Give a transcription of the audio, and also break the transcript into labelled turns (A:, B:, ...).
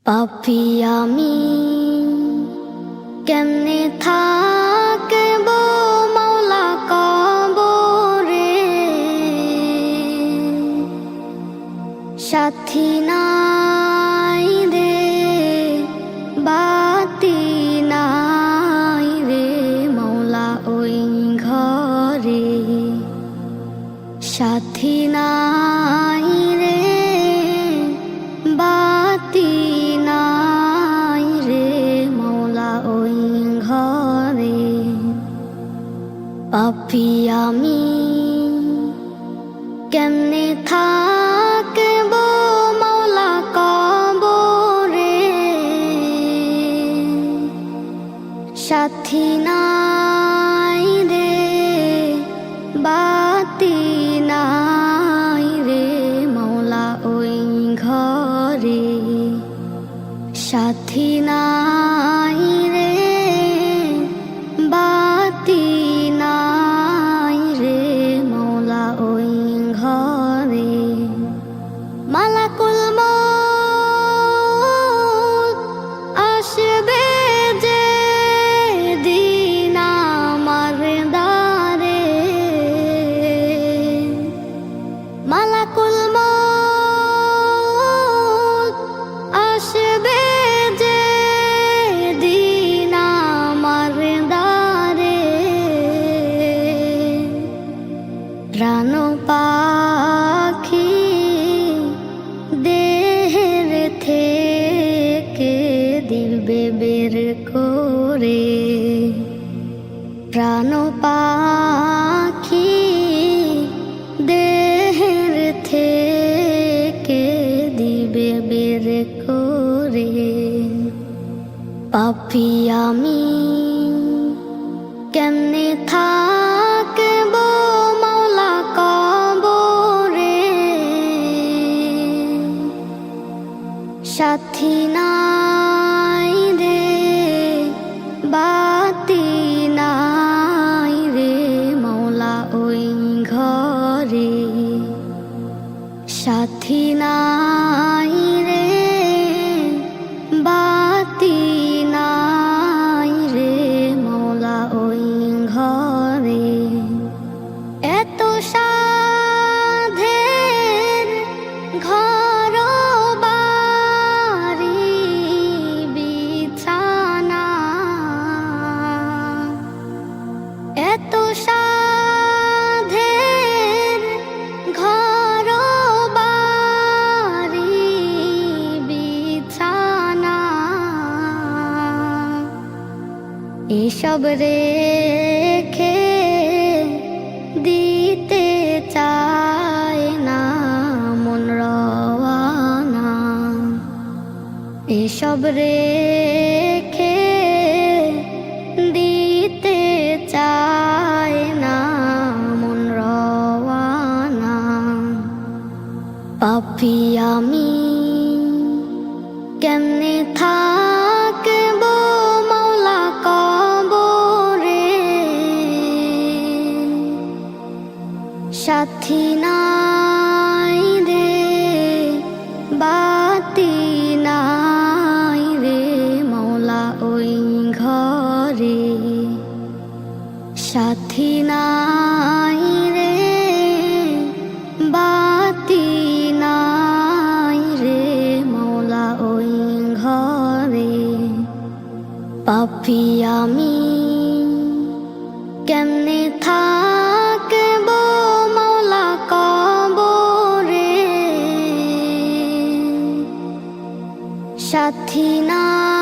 A: পাপী আমি কেমনে থাকবো মাওলা কবরে, সাথী নাই রে বাতি নাই রে মাওলা ওই ঘরে, সাথী নাই রে বাতি নাই রে মাওলা ওই ঘরে। পাপী আমি কেমনে থাকবো মাওলা কবরে, সাথী নাই রে বাতি নাই রে মাওলা ওই ঘরে, সাথী নাই রে বাতি নাই রে মাওলা ওই ঘরে। মালাকুল মউত আসবে যে দিন আমার দ্বারে, মালাকুল মউত আসবে যে দিন আমার দ্বারে, প্রাণ পাখি দেহের থেকে দিবে বের করে, প্রাণ পাখি দেহের থেকে দিবে বের করে। পাপী আমি কেমনে থাকবো মাওলা কবরে, সাথী নাই রে বাতি নাই রে মাওলা ওই ঘরে, সাথী নাই রে বাতি নাই রে মাওলা ওই ঘরে। এত সাধের ঘর বাড়ি বিছানা, এত সাধের ঘর বাড়ি বিছানা, এসব রেখে দিতে চায় না মন রওয়ানা, এসব রেখে দিতে চায় না মন রওয়ানা। পাপী আমি কেমনে থাকবো মাওলা কবরে, সাথী নাই রে বাতি নাই রে মাওলা ওই ঘরে, সাথী নাই রে বাতি নাই রে মাওলা ওই ঘরে। পাপী আমি কেমনে থাকবো মাওলা কবরে, সাথী নাই